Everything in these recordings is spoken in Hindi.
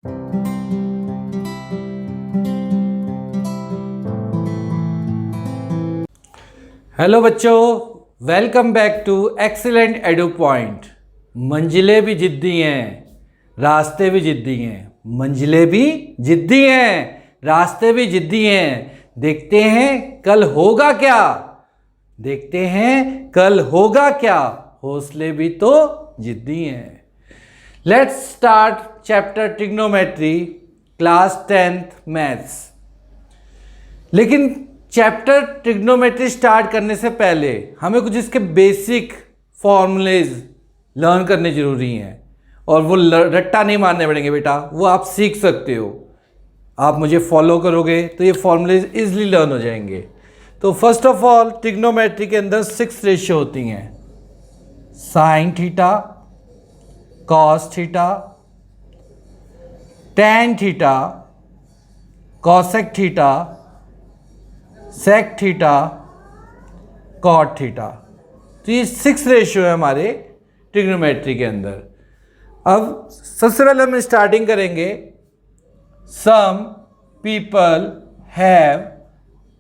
हेलो बच्चों, welcome back to Excellent Edu Point. मंजिलें भी जिद्दी हैं, रास्ते भी जिद्दी हैं। मंजिलें भी जिद्दी हैं, रास्ते भी जिद्दी हैं। देखते हैं कल होगा क्या, देखते हैं कल होगा क्या। हौसले भी तो जिद्दी हैं। Let's start chapter trigonometry, class 10th maths. लेकिन चैप्टर ट्रिग्नोमेट्री स्टार्ट करने से पहले हमें कुछ इसके बेसिक फॉर्मूलेज लर्न करने जरूरी हैं, और वो रट्टा नहीं मारने पड़ेंगे बेटा, वो आप सीख सकते हो। आप मुझे फॉलो करोगे तो ये फॉर्मूलेज इजीली लर्न हो जाएंगे। तो फर्स्ट ऑफ ऑल ट्रिग्नोमेट्री के अंदर 6 रेशियो होती हैं: sine theta, cos theta, tan theta, cosec theta, sec theta, cot theta. तो ये 6 रेशियो है हमारे ट्रिग्नोमेट्री के अंदर। अब सबसे पहले हम स्टार्टिंग करेंगे। Some people have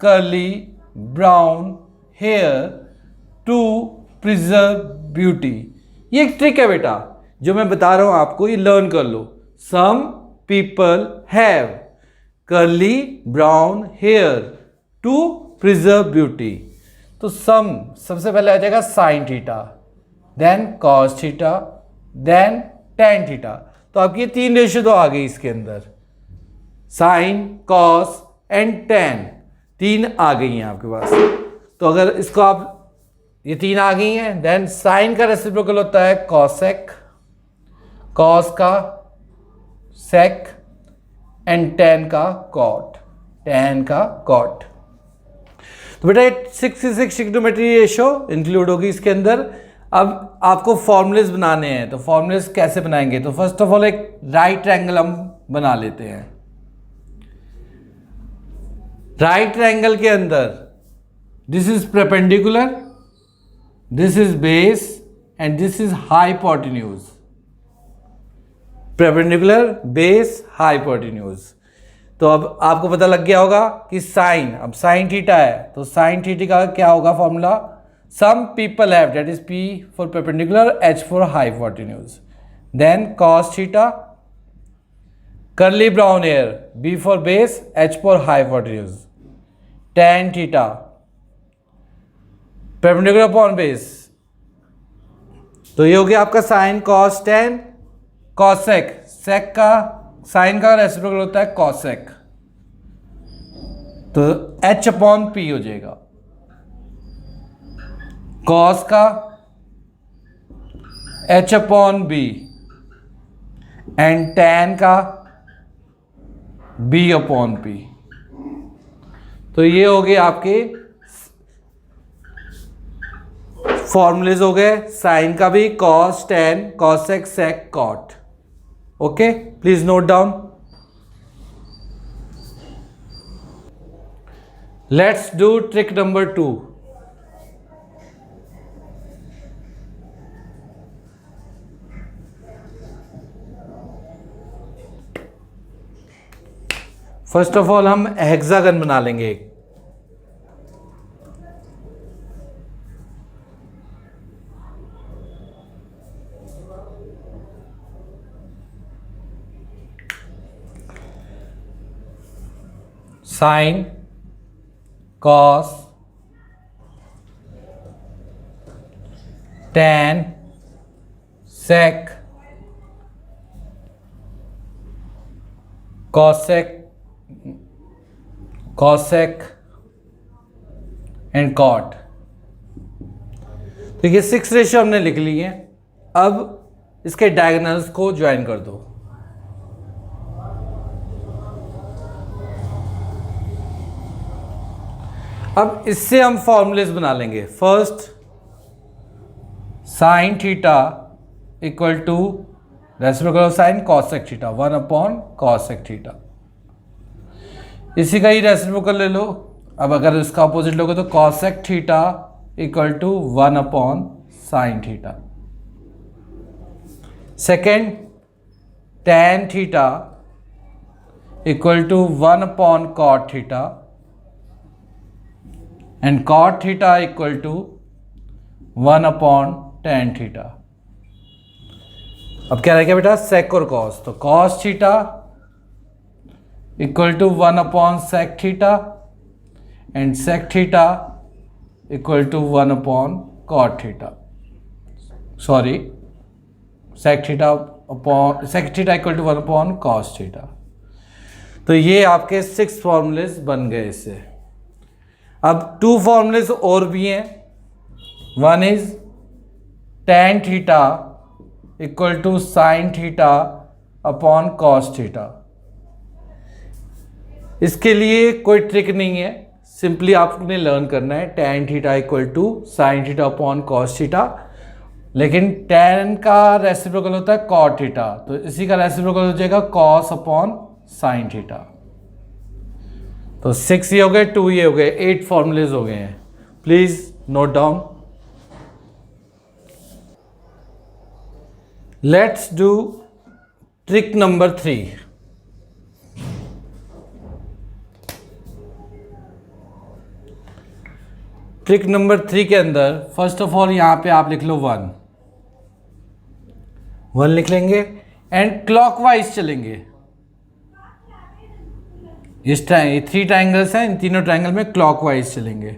curly brown hair to preserve beauty. ये एक ट्रिक है बेटा, जो मैं बता रहा हूं आपको, ये लर्न कर लो। Some people have curly brown hair to preserve beauty. तो सबसे पहले आ जाएगा sine theta, then cos theta, then tan theta. तो आपकी ये 3 रेशियो तो आ गई इसके अंदर, साइन, कॉस एंड टैन, 3 आ गई हैं आपके पास। तो अगर इसको आप, ये 3 आ गई हैं, देन साइन का रेसिप्रोकल होता है कॉसेक, कॉस का सेक एंड टैन का कॉट, टैन का कॉट। तो बेटा 66 ट्रिग्नोमेट्री रेशियो इंक्लूड होगी इसके अंदर। अब आपको फॉर्मूलेज बनाने हैं, तो फॉर्मूलेज कैसे बनाएंगे? तो फर्स्ट ऑफ ऑल एक राइट ट्रायंगल हम बना लेते हैं। राइट ट्रायंगल के अंदर this is perpendicular, this is base and this is hypotenuse. Perpendicular, base, hypotenuse. तो अब आपको पता लग गया होगा कि साइन, अब साइन थीटा है तो साइन थीटा का क्या होगा formula? Some people have, that is P for perpendicular, H for hypotenuse. Then cos theta, curly brown hair, B for base, H for hypotenuse. Tan theta, perpendicular upon base. तो ये हो गया आपका sine, cos, tan. Cosec, sec का, साइन का रेसिप्रोकल होता है कॉसेक, तो एच अपॉन पी हो जाएगा। कॉस का H upon B and tan का बी अपॉन पी। तो ये हो गए आपके फॉर्मूलेज हो गए, साइन का भी, cos, tan, cosec, sec, cot. Okay, please note down. Let's do trick number 2। First of all हम हेक्सागन बना लेंगे एक। Sine, cos, tan, sec, cosec, cosec and cot. तो ये 6 रेशियो हमने लिख ली है। अब इसके डायगोनल्स को ज्वाइन कर दो। अब इससे हम फॉर्मूलेज बना लेंगे। First, sine theta equal to reciprocal of sine cosec theta, 1 upon cosec theta. इसी का ही रेसिप्रोकल ले लो। अब अगर इसका अपोजिट लोगे तो cosec theta equal to 1 upon sine theta. Second, tan theta equal to 1 upon cot theta and cot theta equal to 1 upon tan theta. अब क्या रहेगा बेटा, सेक और कॉस, तो cos theta equal to 1 upon sec theta and sec theta equal to 1 upon cot theta, sorry sec theta equal to 1 upon cos theta. तो ये आपके 6 फॉर्मूलेस बन गए इससे। अब 2 फॉर्मूलेस और भी हैं। One is tan theta equal to sine theta upon cos theta. इसके लिए कोई ट्रिक नहीं है, सिंपली आपने लर्न करना है tan theta equal to sine theta upon cos theta, लेकिन tan का रेसिप्रोकल होता है cot थीटा, तो इसी का रेसिप्रोकल हो जाएगा cos अपॉन साइन थीटा। तो 6 ये हो गए, 2 ये हो गए, 8 फॉर्मूलेज हो गए हैं। Please note down. Let's do trick number 3। Trick number 3 के अंदर फर्स्ट ऑफ ऑल यहां पे आप लिख लो 1 लिख लेंगे एंड क्लॉकवाइज चलेंगे। इस ये 3 ट्राइंगल्स हैं, इन तीनों ट्राइंगल में क्लॉकवाइज चलेंगे।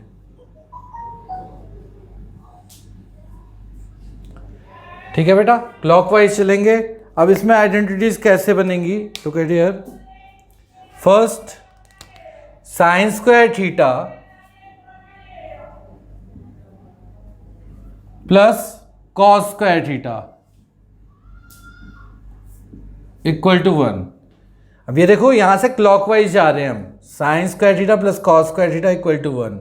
ठीक है बेटा, क्लॉकवाइज चलेंगे। अब इसमें आइडेंटिटीज कैसे बनेंगी, तो कहते here first sine square theta plus cos square theta equal to 1। अब ये देखो यहां से क्लॉकवाइज जा रहे हैं हम, sine square theta plus cos square theta equal to 1।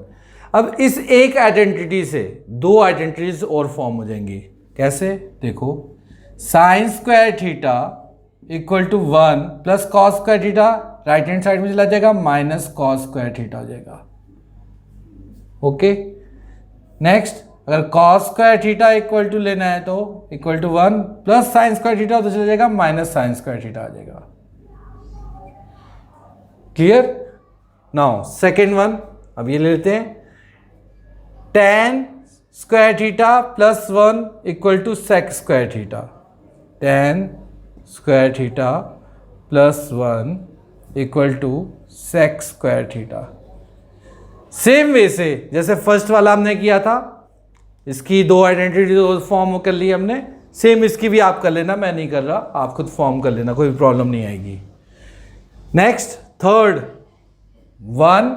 अब इस एक आइडेंटिटी से 2 आइडेंटिटीज और फॉर्म हो जाएंगी। कैसे, देखो sine square theta equal to 1 plus cos square theta right hand side में चला जाएगा, माइनस कॉस स्क्वायर थीटा हो जाएगा। ओके, नेक्स्ट अगर cos square theta equal to लेना है तो equal to 1 plus sine square theta तो चला जाएगा, माइनस साइन स्क्वायर थीटा आ जाएगा। क्लियर। नाउ सेकेंड वन, अब ये ले लेते हैं tan square theta plus 1 equal to sec square theta. tan square theta plus 1 equal to sec square theta. Same way से जैसे फर्स्ट वाला हमने किया था, इसकी 2 आइडेंटिटी फॉर्म कर ली हमने, सेम इसकी भी आप कर लेना, मैं नहीं कर रहा, आप खुद फॉर्म कर लेना, कोई प्रॉब्लम नहीं आएगी। Next third 1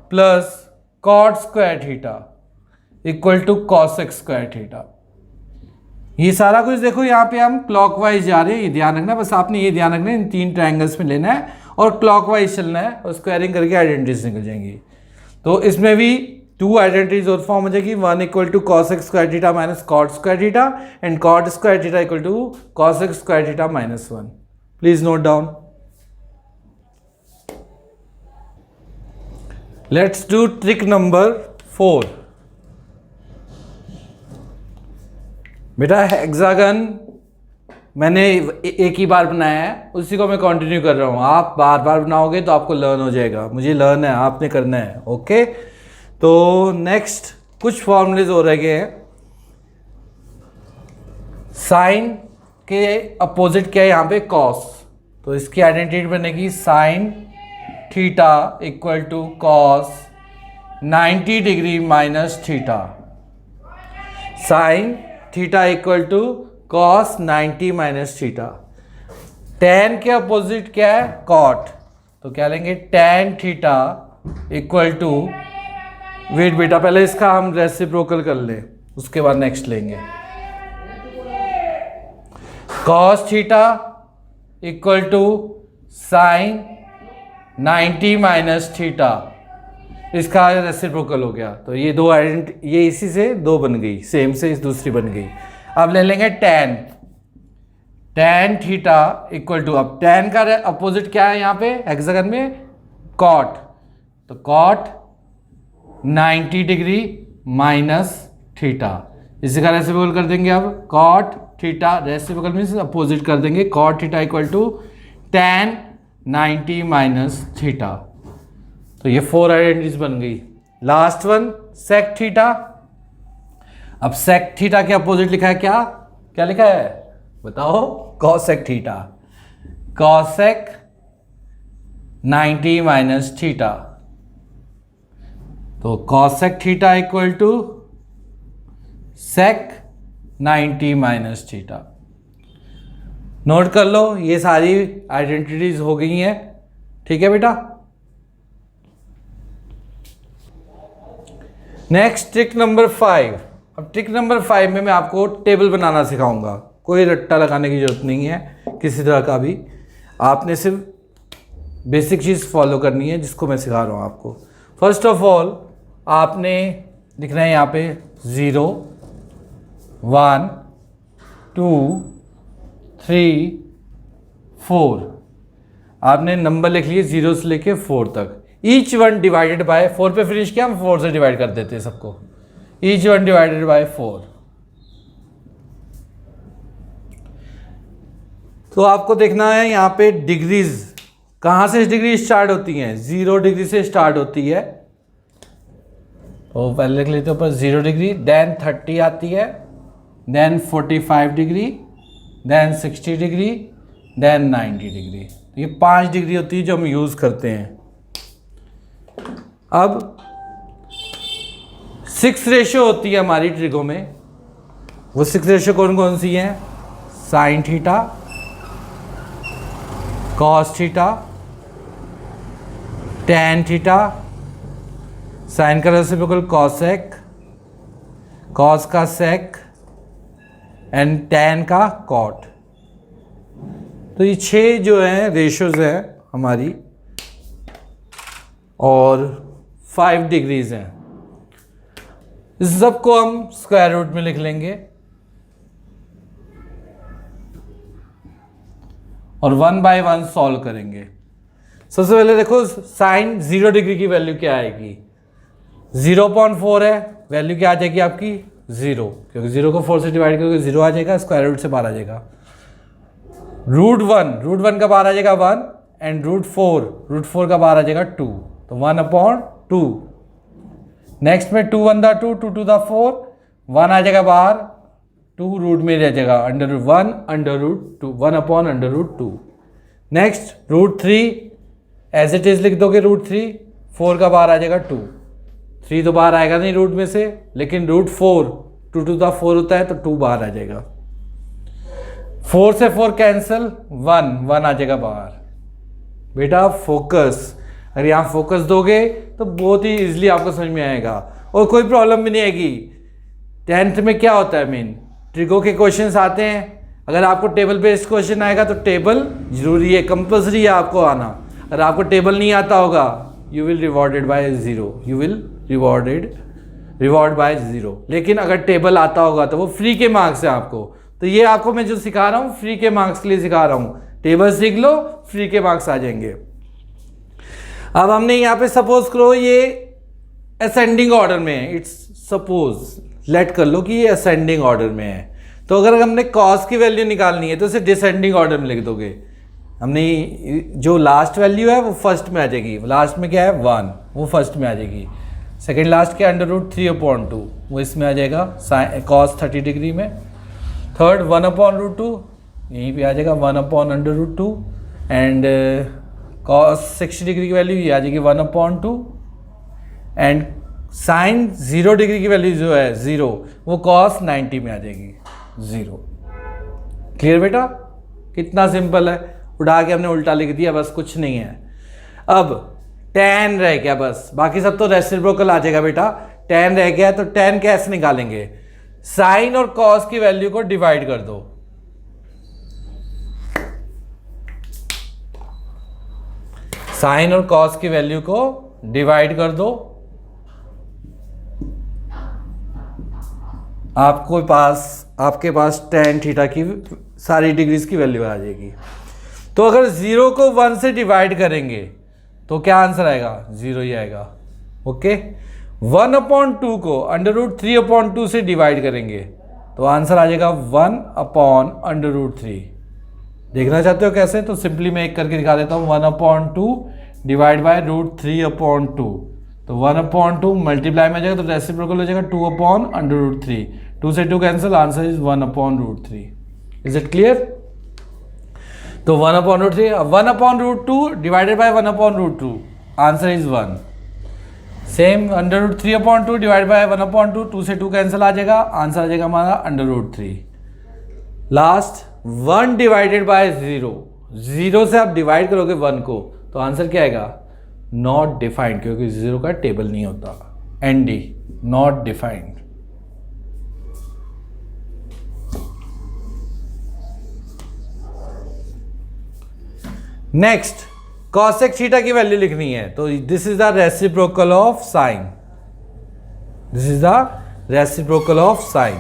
plus cot square theta equal to cosec square theta. ये सारा कुछ देखो यहाँ पे हम क्लॉकवाइज जा रहे हैं, ये ध्यान रखना, बस आपने ये ध्यान रखना है इन 3 ट्रायंगल्स में लेना है और क्लॉकवाइज चलना है और स्क्वायरिंग करके आइडेंटिटीज निकल जाएंगी। तो इसमें भी 2 आइडेंटिटीज और फॉर्म हो जाएगी, 1 equal to cosec square theta minus cot square theta and cot square theta equal to cosec square theta minus 1। Please note down. Let's do trick number 4। बेटा हेक्सागन मैंने एक ही बार बनाया है, उसी को मैं कंटिन्यू कर रहा हूँ। आप बार बार बनाओगे तो आपको लर्न हो जाएगा, मुझे लर्न है, आपने करना है। ओके, तो नेक्स्ट कुछ फॉर्मूलेज हो रह गए हैं। साइन के अपोजिट क्या है यहाँ पे, कॉस, तो इसकी आइडेंटिटी बनेगी sine theta equal to cos 90 degree minus theta. Sine theta equal to cos 90 minus theta. tan के अपोजिट क्या है, कॉट, तो क्या लेंगे tan theta equal to, wait बेटा पहले इसका हम रेसिप्रोकल कर लें, उसके बाद नेक्स्ट लेंगे। Cos theta equal to sine 90 minus theta, इसका रेसिप्रोकल हो गया। तो ये 2 ये इसी से 2 बन गई, सेम से इस दूसरी बन गई। अब ले लेंगे tan थीटा इक्वल टू, अब tan का अपोजिट क्या है यहाँ पे हेक्सागन में, कॉट, तो कॉट 90 डिग्री माइनस थीटा, इसी का रेसिप्रोकल कर देंगे। अब cot theta reciprocal means opposite कर देंगे, cot theta equal to tan 90 minus theta. तो ये 4 आइडेंटिटीज बन गई। Last one sec theta. अब सेक थीटा के अपोजिट लिखा है क्या? क्या लिखा है बताओ? Cosec theta. Cosec 90 minus theta. तो cosec theta equal to sec 90 minus theta. Note कर लो, ये सारी आइडेंटिटीज हो गई हैं। ठीक है बेटा। Next trick number 5। अब ट्रिक नंबर 5 में मैं आपको टेबल बनाना सिखाऊंगा। कोई रट्टा लगाने की जरूरत नहीं है किसी तरह का भी, आपने सिर्फ बेसिक चीज़ फॉलो करनी है जिसको मैं सिखा रहा हूँ आपको। फर्स्ट ऑफ ऑल आपने लिखना है यहाँ पे 0 1 2 3 4। आपने नंबर लिख लिए 0 से लेके 4 तक। ईच वन डिवाइडेड बाय 4 पे फिनिश किया, हम 4 से डिवाइड कर देते हैं सबको। Each one divided by 4। तो आपको देखना है यहाँ पे डिग्रीज, कहाँ से डिग्री स्टार्ट होती हैं? 0 डिग्री से स्टार्ट होती है। तो पहले लिख लेते हैं ऊपर 0 डिग्री, देन 30 आती है, then 45 degree, then 60 degree, then 90 degree. तो ये 5 डिग्री होती है जो हम यूज़ करते हैं। अब 6 रेशियो होती है हमारी ट्रिगो में। वो 6 रेशियो कौन कौन सी हैं? Sine theta, cos theta, tan theta, sine का रेसिप्रोकल कॉसेक, कॉस का सेक एंड टैन का कॉट। तो ये 6 जो हैं रेशियोज हैं हमारी, और 5 डिग्रीज हैं। इस सबको हम स्क्वायर रूट में लिख लेंगे और 1 बाय 1 सॉल्व करेंगे। सबसे पहले देखो साइन 0 डिग्री की वैल्यू क्या आएगी? 0.4 है, वैल्यू क्या आ जाएगी आपकी? 0, क्योंकि 0 को 4 से डिवाइड करोगे 0 आ जाएगा, स्क्वायर रूट से बाहर आ जाएगा। रूट वन का बाहर आ जाएगा 1, एंड रूट फोर का बाहर आ जाएगा 2, तो 1/2। नेक्स्ट में 2 1 2, 2 2 4, 1 आ जाएगा बाहर, 2 रूट में रह जाएगा, √1 √2, 1/√2। नेक्स्ट √3 एज इट इज लिख दोगे √3, 4 का बाहर आ जाएगा 2, 3 तो बाहर आएगा नहीं रूट में से, लेकिन √4 2 2 4 होता है तो 2 बाहर आ जाएगा। 4 से 4 कैंसिल, 1 आ जाएगा बाहर। बेटा फोकस, अगर यहाँ फोकस दोगे तो बहुत ही इजीली आपको समझ में आएगा और कोई प्रॉब्लम भी नहीं आएगी। 10th में क्या होता है मेन, ट्रिगो के क्वेश्चंस आते हैं। अगर आपको टेबल बेस्ड क्वेश्चन आएगा तो टेबल जरूरी है, कंपल्सरी है आपको आना। अगर आपको टेबल नहीं आता होगा, you will rewarded by 0, you will reward by 0। लेकिन अगर टेबल आता होगा तो वो फ्री के मार्क्स है आपको। तो ये आपको मैं जो सिखा रहा हूँ फ्री के मार्क्स के लिए सिखा रहा हूँ। टेबल सीख लो, फ्री के मार्क्स आ जाएंगे। अब हमने यहाँ पे सपोज करो ये असेंडिंग ऑर्डर में है, इट्स सपोज लेट कर लो कि ये असेंडिंग ऑर्डर में है। तो अगर हमने कॉस की वैल्यू निकालनी है तो इसे डिसेंडिंग ऑर्डर में लिख दोगे। हमने जो लास्ट वैल्यू है वो फर्स्ट में आ जाएगी। लास्ट में क्या है 1, वो फर्स्ट में आ जाएगी। सेकेंड लास्ट क्या √3/2, वो इसमें आ जाएगा कॉस 30 डिग्री में। थर्ड 1/√2, यहीं पे आ जाएगा 1/√2, एंड कॉस 60 डिग्री की वैल्यू ये आ जाएगी 1/2, एंड साइन 0 डिग्री की वैल्यू जो है 0, वो कॉस 90 में आ जाएगी 0। क्लियर बेटा? कितना सिंपल है, उड़ा के हमने उल्टा लिख दिया, बस कुछ नहीं है। अब tan रह गया बस, बाकी सब तो रेसिप्रोकल आ जाएगा बेटा। tan रह गया तो tan कैसे निकालेंगे? साइन और कॉस की वैल्यू को डिवाइड कर दो। साइन और कॉस की वैल्यू को डिवाइड कर दो, आपके पास tan थीटा की सारी डिग्रीज की वैल्यू आ जाएगी। तो अगर 0 को 1 से डिवाइड करेंगे तो क्या आंसर आएगा? 0 ही आएगा। ओके, 1/2 को √3/2 से डिवाइड करेंगे तो आंसर आ जाएगा 1/√3। देखना चाहते हो कैसे, तो सिंपली मैं एक करके दिखा देता हूँ। 1/2 डिवाइड बाय √3/2, तो 1/2 मल्टीप्लाई में आ जाएगा तो रेसिप्रोकल हो जाएगा 2/√3। 2 से 2 cancel, answer is 1/√3। Is it clear? तो 1/√3, 1/√2 divided by 1/√2, answer is 1। Same √3/2 divide by 1/2, 2 से 2 कैंसिल आ जाएगा, आंसर आ जाएगा हमारा √3। लास्ट 1 डिवाइडेड बाय 0, 0 से आप डिवाइड करोगे 1 को तो आंसर क्या आएगा? नॉट डिफाइंड, क्योंकि 0 का टेबल नहीं होता। ND, not defined. Next cosec theta की वैल्यू लिखनी है, तो this is the reciprocal of sign, this is the reciprocal of sign.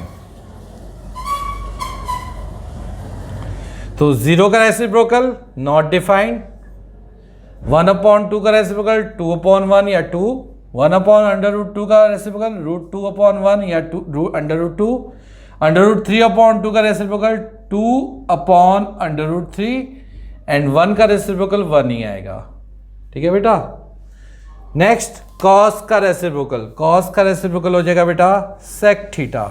तो 0 का रेसिप्रोकल नॉट डिफाइंड, 1/2 का रेसिप्रोकल 2/1 या 2, 1/√2 का रेसिप्रोकल √2/1 या √2, √3/2 का रेसिप्रोकल 2/√3 एंड 1 का रेसिप्रोकल 1 ही आएगा। ठीक है बेटा। नेक्स्ट कॉस का रेसिप्रोकल, कॉस का रेसिप्रोकल हो जाएगा बेटा सेक थीटा।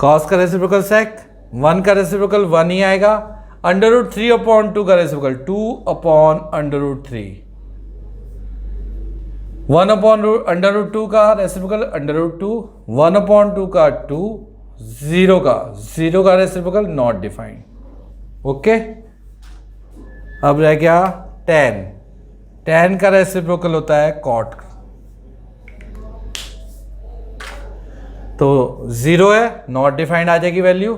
कॉस का रेसिप्रोकल सेक, 1 का रेसिप्रोकल 1 ही आएगा, √3/2 का रेसिप्रोकल 2/√3, 1/√2 का रेसिप्रोकल √2, 1/2 का 2, 0 का रेसिप्रोकल नॉट डिफाइंड। ओके। अब रह गया tan, tan का रेसिप्रोकल होता है cot। तो 0 है, नॉट डिफाइंड आ जाएगी वैल्यू,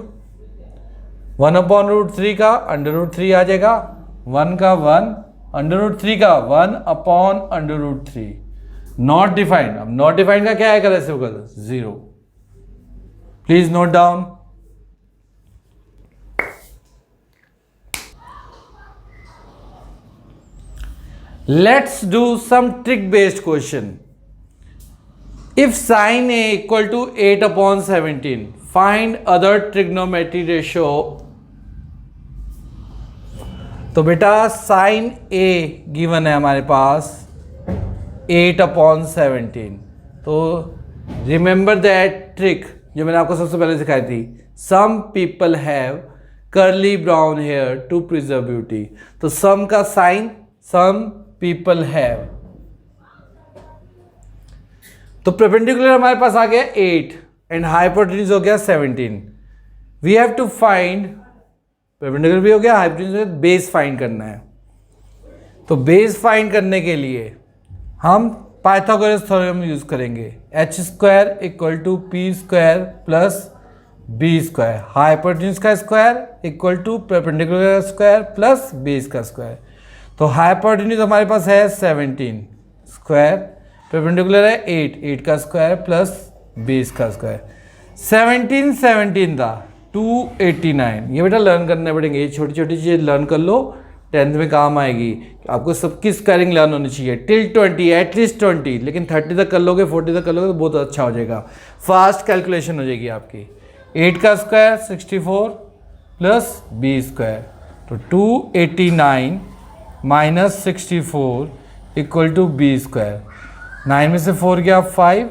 1/√3 का √3 आ जाएगा, 1 का 1, √3 का 1/√3, नॉट डिफाइंड। अब नॉट डिफाइंड का क्या आएगा reciprocal? 0। Please note down. Let's do some trick based question. If sin A equal to 8/17, find other trigonometry ratio. तो बेटा sin A गिवन है हमारे पास 8/17। तो रिमेंबर दैट ट्रिक जो मैंने आपको सबसे पहले सिखाई थी, some people have curly brown hair to preserve beauty. तो सम का साइन सम पीपल हैव, तो परपेंडिकुलर हमारे पास आ गया 8 एंड हाइपोटेन्यूज हो गया 17। We have to find, perpendicular भी हो गया, हाइपोटेन्यूज बेस फाइंड करना है। तो बेस फाइंड करने के लिए हम पाइथागोरस थ्योरम यूज करेंगे, h² = p² plus b², hypotenuse का square equal to perpendicular square plus base का स्क्वायर। तो हाइपोटेन्यूज हमारे पास है 17 स्क्वायर, परपेंडिकुलर है 8 का स्क्वायर प्लस बेस का स्क्वायर। 17 था 289। ये बेटा लर्न करने पड़ेंगे, ये छोटी छोटी चीज़ें लर्न कर लो, 10th में काम आएगी। आपको सबकी स्क्वायरिंग लर्न होनी चाहिए टिल 20, एटलीस्ट 20, लेकिन 30 तक कर लोगे, 40 तक कर लोगे तो बहुत अच्छा हो जाएगा, फास्ट कैलकुलेशन हो जाएगी आपकी। 8 का स्क्वायर 64 प्लस b², तो 289 माइनस 64 इक्वल टू b²। 9 में से 4 गया 5,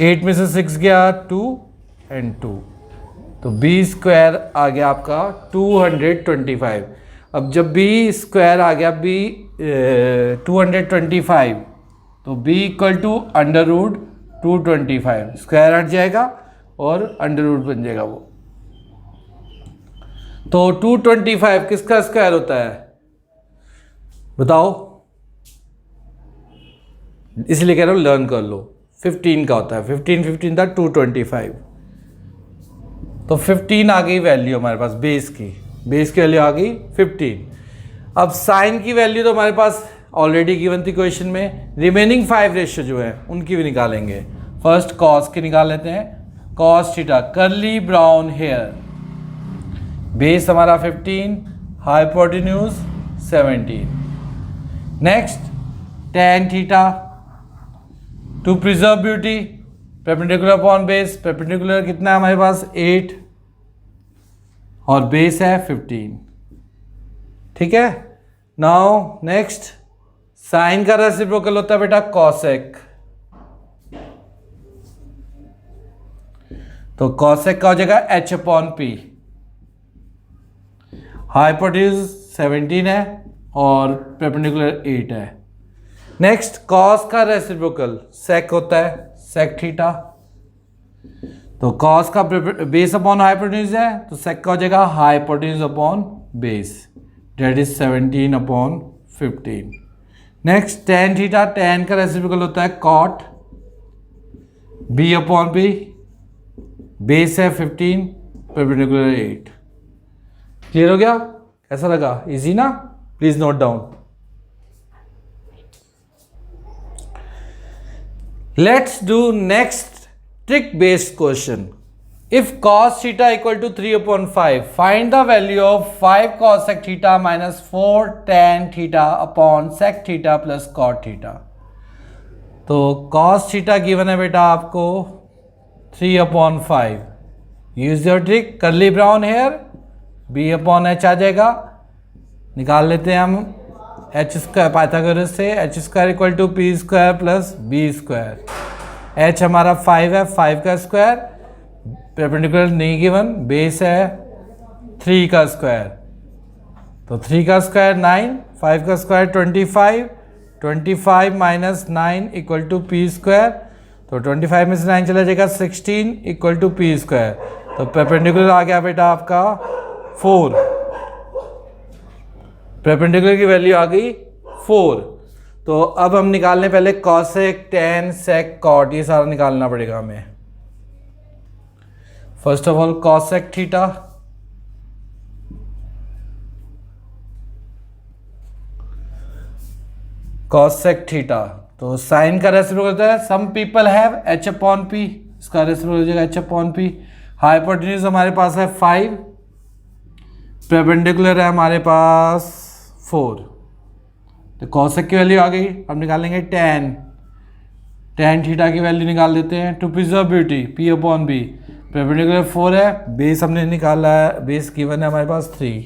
8 में से 6 गया 2 एंड 2, तो b² आ गया आपका 225। अब जब b² आ गया 225, तो b = √225, स्क्वायर हट जाएगा और अंडर बन जाएगा वो। तो 225 किसका स्क्वायर होता है बताओ? इसलिए कह रहा हूं लर्न कर लो। 15 का होता है, 15 था 225, तो 15 आ गई वैल्यू हमारे पास बेस की वैल्यू आ गई 15। अब साइन की वैल्यू तो हमारे पास ऑलरेडी गिवन थी क्वेश्चन में, रिमेनिंग 5 रेशियो जो है उनकी भी निकालेंगे। फर्स्ट कॉस की निकाल लेते हैं, cos theta curly brown hair, base हमारा 15, hypotenuse 17। Next tan theta to preserve beauty, perpendicular upon base, perpendicular कितना है हमारे पास 8, और बेस है 15। ठीक है, नाउ नेक्स्ट, साइन का रेसिप्रोकल होता है बेटा कॉसेक। तो कॉसेक का हो जाएगा h अपॉन पी। हाइपोटेन्यूज 17 है और परपेंडिकुलर 8 है। नेक्स्ट, कॉस का रेसिप्रोकल सेक होता है सेक थीटा। तो कॉस का बेस अपॉन हाइपोटेन्यूज है तो सेक का हो जाएगा hypotenuse upon base, that is 17 upon 15। Next, tan theta, tan का रेसिप्रोकल होता है cot, B upon B, base है 15, परपेंडिकुलर 8। क्लियर हो गया? कैसा लगा? इजी ना? Please note down. Let's do next trick based question. If cos theta equal to 3 upon 5, find the value of 5 cos sec theta minus 4 tan theta upon sec theta plus cot theta। तो cos theta गिवन है बेटा आपको 3 upon 5। Use your trick, curly brown hair, b upon h आ जाएगा। निकाल लेते हैं हम h स्क्वायर पाइथागोरस से, h square equal to P square plus B square. h हमारा 5 है, 5 का स्क्वायर, परपेंडिकुलर नहीं गिवन, बेस है 3 का स्क्वायर। तो 3 का स्क्वायर 9, 5 का square 25, 25 minus 9 equal to P square. तो 25 में से 9 चला जाएगा 16 इक्वल टू पी स्क्वायर। तो परपेंडिकुलर आ गया बेटा आपका 4, परपेंडिकुलर की वैल्यू आ गई 4। तो अब हम निकालने पहले कॉसेक, टेन, सेक, कॉट, ये सारा निकालना पड़ेगा हमें। First of all cosec theta, cosec theta, तो साइन का रेसिप्रोकल होता है some people have h upon P, इसका रेसिप्रोकल हो जाएगा h अपॉन पी। हाइपोटेन्यूज हमारे पास है 5, परपेंडिकुलर है हमारे पास 4। तो कॉसेक की वैल्यू आ गई। अब निकालेंगे टेन, टेन थीटा की वैल्यू निकाल देते हैं to preserve beauty, p upon B, perpendicular 4 है, बेस हमने निकाला है, बेस गिवन है हमारे पास 3।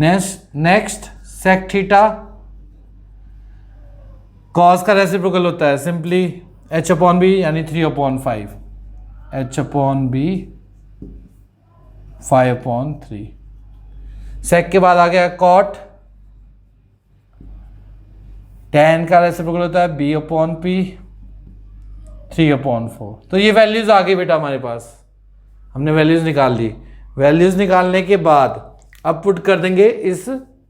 नेक्स्ट सेक थीटा, कॉस का रेसिप्रोकल होता है सिंपली h अपॉन बी यानी 3 upon 5, h upon B 5 upon 3। Sec के बाद आ गया कॉट, टेन का रेसिप्रोकल होता है b अपॉन पी 3 अपॉन 4। तो ये वैल्यूज आ गई बेटा हमारे पास, हमने वैल्यूज निकाल ली। वैल्यूज निकालने के बाद अब पुट कर देंगे इस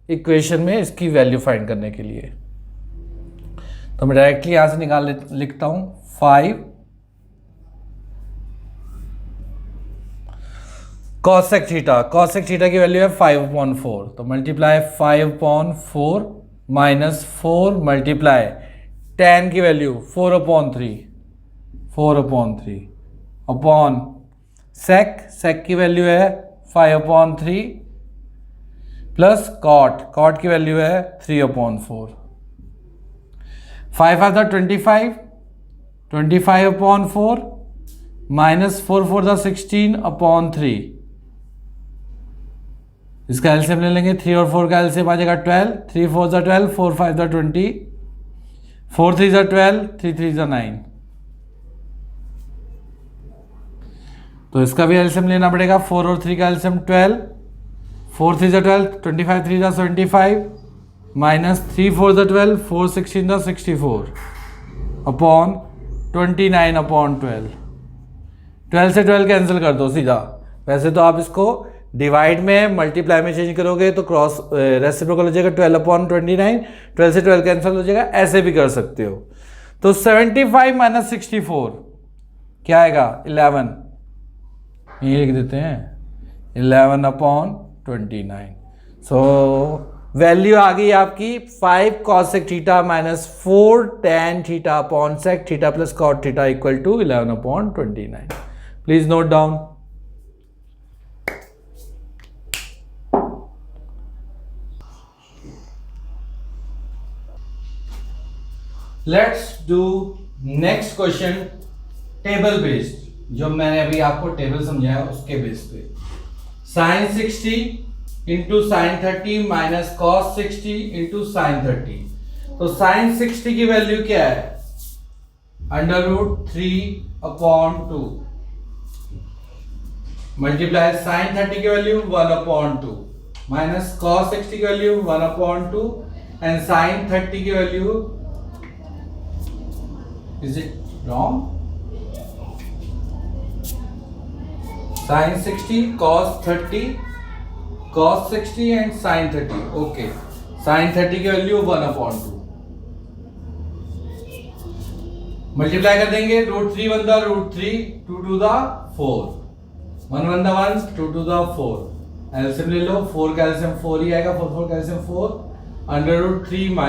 इक्वेशन में इसकी वैल्यू फाइंड करने के लिए। तो मैं डायरेक्टली यहां से लिखता हूं 5 कॉसेक थीटा, कॉसेक थीटा की वैल्यू है 5 अपॉन 4। तो multiply 5 upon 4 minus 4 multiply tan की value 4 upon 3, 4 upon 3 upon sec, sec की वैल्यू है 5 अपॉन 3 प्लस कॉट, कॉट की वैल्यू है 3 अपॉन 4। 5 5 25, 25 upon 4 minus 4 4 16 upon 3। इसका एलसीएम ले लेंगे, 3 और 4 का एलसीएम आ जाएगा 12, 3 4 12, 4 5 20, 4 3 12, 3 3 9। तो इसका भी एलसीएम लेना पड़ेगा, 4 और 3 का एलसीएम 12, 4 3 12, 25 3 75 माइनस 3 4 12, 4 16 64 अपॉन 29 अपॉन 12। 12 से 12 कैंसिल कर दो सीधा। वैसे तो आप इसको डिवाइड में मल्टीप्लाई में चेंज करोगे तो क्रॉस रेसिप्रोकल हो जाएगा 12 अपॉन 29, 12 से 12 कैंसिल हो जाएगा, ऐसे भी कर सकते हो। तो 75 माइनस 64 क्या आएगा 11, ये लिख देते हैं 11 अपॉन 29। सो वैल्यू आ गई आपकी 5 cosec theta minus 4 tan theta upon sec theta plus cot theta equal to 11 upon 29। Please note down. Let's do next question table based, जो मैंने अभी आपको टेबल समझाया उसके बेस पे। Sine 60 into sine 30 minus cos 60 into sine 30। तो साइन 60 की वैल्यू क्या है? √3/2 मल्टीप्लाई साइन 30 की वैल्यू 1/2 माइनस कॉस 60 की वैल्यू 1/2 एंड साइन 30 की value, is it wrong? Sine 60 cos 60 and sine 30। Okay, sine 30 की वैल्यू 1/2 मल्टीप्लाई कर देंगे। √3 1 √3 2 to the 4 1 1 1 2 to the 4 LCM ले लो। 4 का एलसीएम 4 ही आएगा, 4 4 का एलसीएम 4 √3 - 1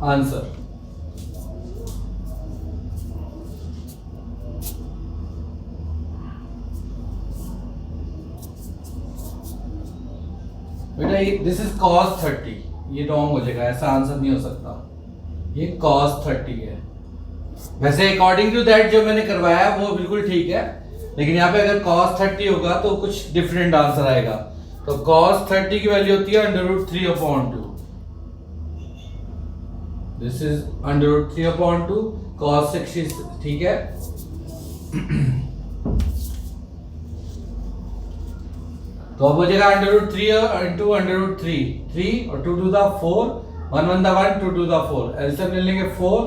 आंसर। बेटा दिस इज cos 30, ये रॉन्ग हो जाएगा, ऐसा आंसर नहीं हो सकता, ये cos 30 है। वैसे अकॉर्डिंग टू दैट जो मैंने करवाया है वो बिल्कुल ठीक है, लेकिन यहाँ पे अगर cos 30 होगा तो कुछ डिफरेंट आंसर आएगा। तो cos 30 की वैल्यू होती है √3/2, दिस इज √3/2 cos 60, ठीक है। तो अब हो जाएगा √3 इंटू √3 3 और 2 to the 4 1 1 1 2 to the 4 LCM ले लेंगे 4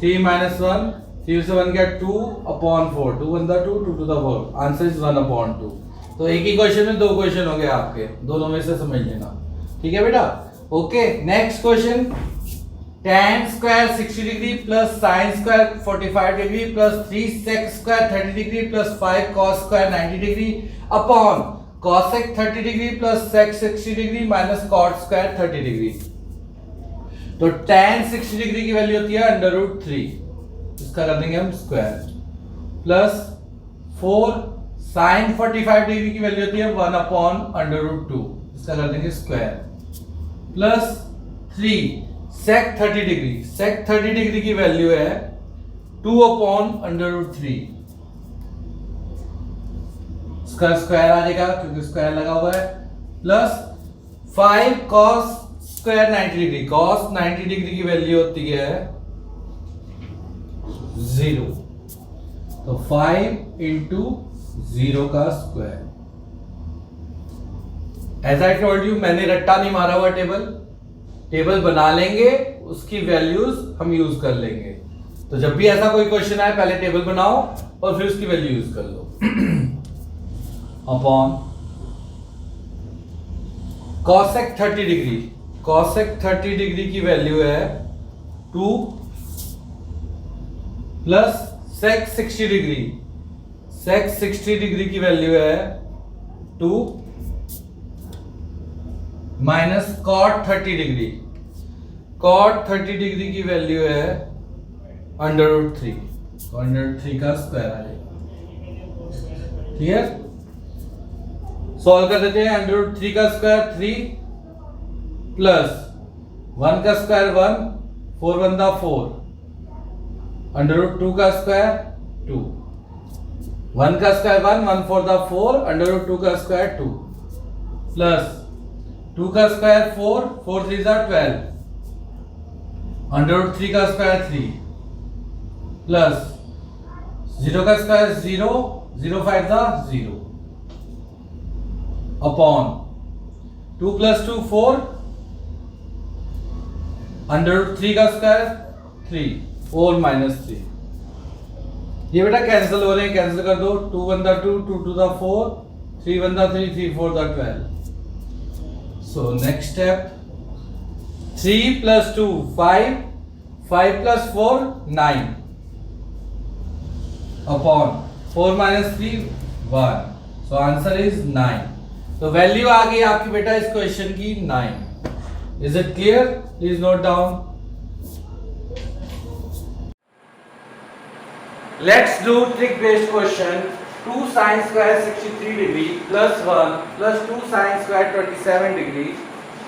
3 - 1 3 से 1 गया 2/4 2 1 2 2 to the 4 आंसर इज 1/2। तो एक ही क्वेश्चन में दो क्वेश्चन हो गए आपके, दोनों में से समझ लेना, ठीक है बेटा। Okay, next question. tan square 60 degree plus sin square 45 degree plus 3 sec square 30 degree plus 5 cos square 90 degree upon cosec 30 degree plus sec 60 degree minus cot square 30 degree. तो tan 60 डिग्री की वैल्यू होती है √3, इसका कर देंगे हम स्क्वायर, प्लस 4 sin 45 डिग्री की वैल्यू होती है 1/√2, इसका कर देंगे square, plus 3 sec 30 degree, sec 30 degree की वैल्यू है 2/√3, इसका स्क्वायर आ जाएगा क्योंकि स्क्वायर लगा हुआ है, plus 5 cos square 90 degree, cos 90 degree की वैल्यू होती है 0, तो 5 इंटू 0 का square. As I told you, मैंने रट्टा नहीं मारा हुआ, टेबल बना लेंगे, उसकी वैल्यूज हम यूज कर लेंगे। तो जब भी ऐसा कोई क्वेश्चन आए पहले टेबल बनाओ और फिर उसकी वैल्यू यूज कर लो। Upon cosec 30 degree, cosec 30 degree की वैल्यू है 2 plus sec 60 degree, sec 60 degree की वैल्यू है 2 minus cot 30 degree, cot 30 degree की वैल्यू है √3, तो √3 का स्क्वायर आ जाएगा। क्लियर? सॉल्व कर देते हैं। √3 का स्क्वायर 3 प्लस 1 का स्क्वायर 1 4 1 4 √2 का स्क्वायर 2 1 का स्क्वायर 1 1 4 4 √2 का स्क्वायर 2 प्लस 2 का स्क्वायर 4 4 3 12 √3 का स्क्वायर 3 प्लस 0 का स्क्वायर 0 0 5 0 अपॉन 2 प्लस 2 4 √3 का स्क्वायर 3 और माइनस 3। ये बेटा कैंसिल हो रहे हैं, कैंसिल कर दो। 2 1 2 2 2 4 3 1 3 3 4 12। So next step 3 plus 2 5 5 plus 4 9 upon 4 minus 3 1। So answer is 9। तो वैल्यू आ गई आपकी बेटा इस क्वेश्चन की 9। Is it clear? Please note down. Let's do trick based question. 2 sin square 63 degree plus 1 plus 2 sin square 27 degree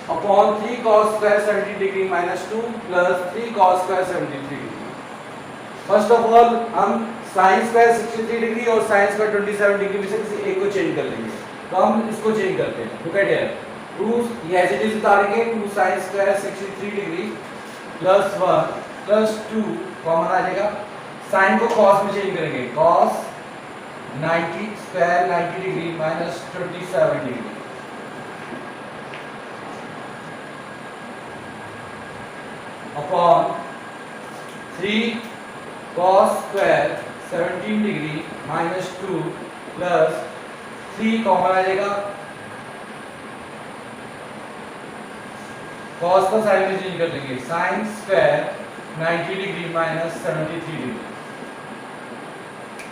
upon 3 cos square 70 degree minus 2 plus 3 cos square 73 degree. First of all हम साइन स्क्वायर 63 डिग्री और साइन स्क्वायर 27 डिग्री में से किसी एक को चेंज कर लेंगे। तो हम इसको चेंज करते हैं। लुक एट हियर, 2 ये एज इट इज उतारेंगे, 2 sine square 63 degree plus 1 plus 2 common आ जाएगा। साइन को कॉस में चेंज करेंगे, cos 90 square 90 degree minus 27 degree upon 3 cos square 17 degree minus 2 plus 3 common आ जाएगा, cos को साइन में चेंज कर देंगे, sine square 90 degree minus 73 degree.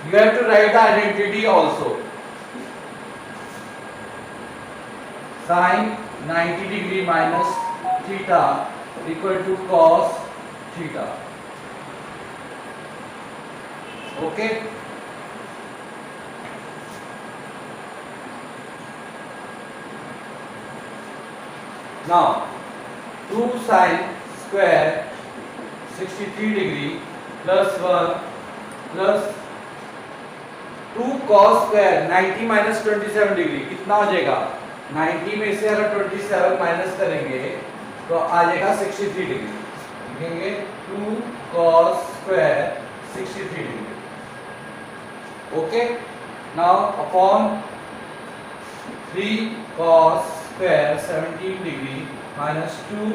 You have to write the identity also. Sin 90 degree minus theta equal to cos theta. Okay. Now 2 sin square 63 degree plus 1 plus 2 cos square 90 minus 27 degree कितना हो जाएगा? 90 में से अगर 27 माइनस करेंगे तो आ जाएगा 63 डिग्री। लिखेंगे 2 cos square 63 degree. Okay, now upon 3 cos square 17 degree minus 2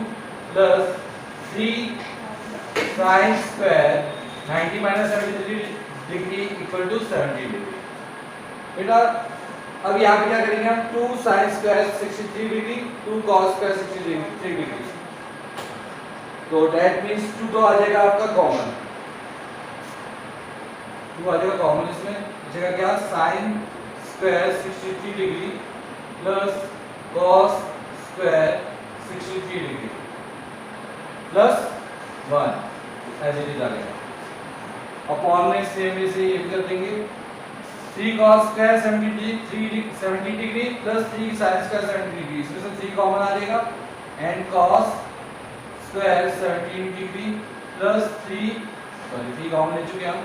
plus 3 sin square 90 minus 73 degree equal to 70 degree. बेटा अब यहाँ पे क्या करेंगे हम? 2 sin square 63 degree 2 cos square 63 degree, तो दैट मींस 2 तो आ जाएगा आपका कॉमन, 2 आ जाएगा कॉमन। इसमें बचेगा क्या? sin square 63 degree plus cos square 63 degree plus 1 as it is आ गया। अपॉन में सेम से ये कर देंगे, 3 cos square 70 degree plus 3 sin square 70 degree, इसमें से 3 कॉमन आ जाएगा and cos square 17 degree plus 3 common ले चुके हम,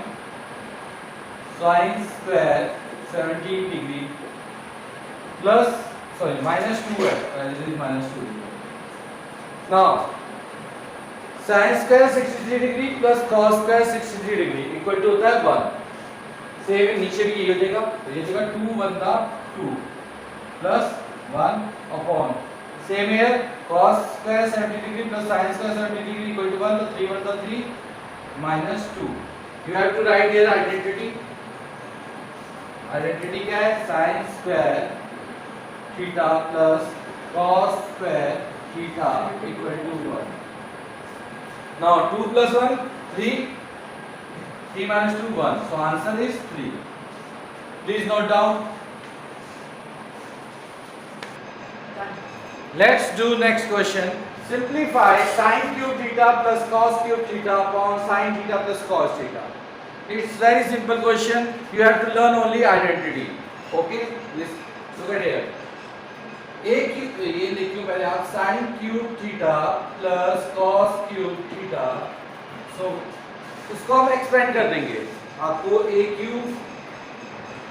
sin square 17 degree plus minus 2 है, minus 2। Now sin square 63 degree plus cos square 63 degree equal to होता है 1। सेम नीचे भी ये हो जाएगा, तो ये हो जाएगा 2 1 2 plus 1 upon same here cos square 70 degree plus sin square 70 degree equal to 1, तो 3 1 3 minus 2। You have to write here identity. Identity क्या है? sin square theta plus cos square theta equal to 1। Now 2 plus 1 3, 3 minus 2 1, so answer is 3. Please note down. Let's do next question. Simplify sin cube theta plus cos cube theta upon sin theta plus cos theta. It's very simple question. You have to learn only identity. Okay, look at here. एक ये लिखियो पहले आप sin cube theta plus cos cube theta, so इसको हम एक्सपेंड कर देंगे। आपको a cube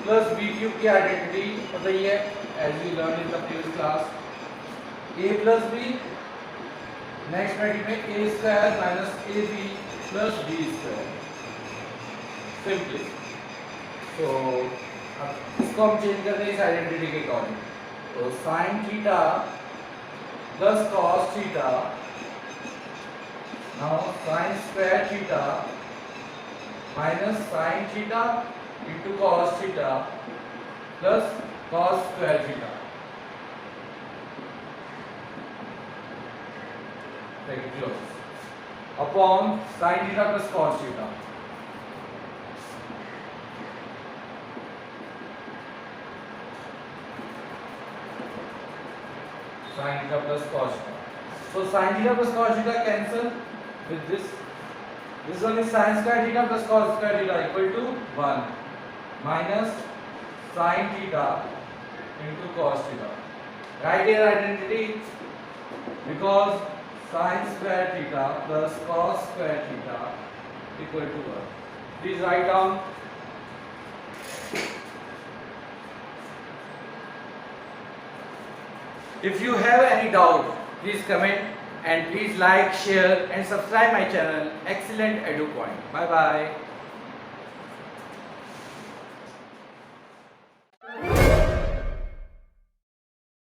plus b cube की आइडेंटिटी पता ही है, as you learn in the previous class. a plus b, next bracket में a square minus ab plus b square, simply. तो अब इसको हम चेंज कर दें इस आइडेंटिटी के अकॉर्डिंग, तो sin theta plus cos theta, now sin square theta minus sin theta into cos theta plus cos square theta, bracket close, upon sin theta plus cos theta. sin theta plus cos theta. So sin theta plus cos theta cancel with this. This one is sin square theta plus cos square theta equal to 1 minus sin theta into cos theta. Write here identity because sin square theta plus cos square theta equal to 1. Please write down If you have any doubt, please comment and please like, share and subscribe my channel Excellent Edu Point. Bye bye.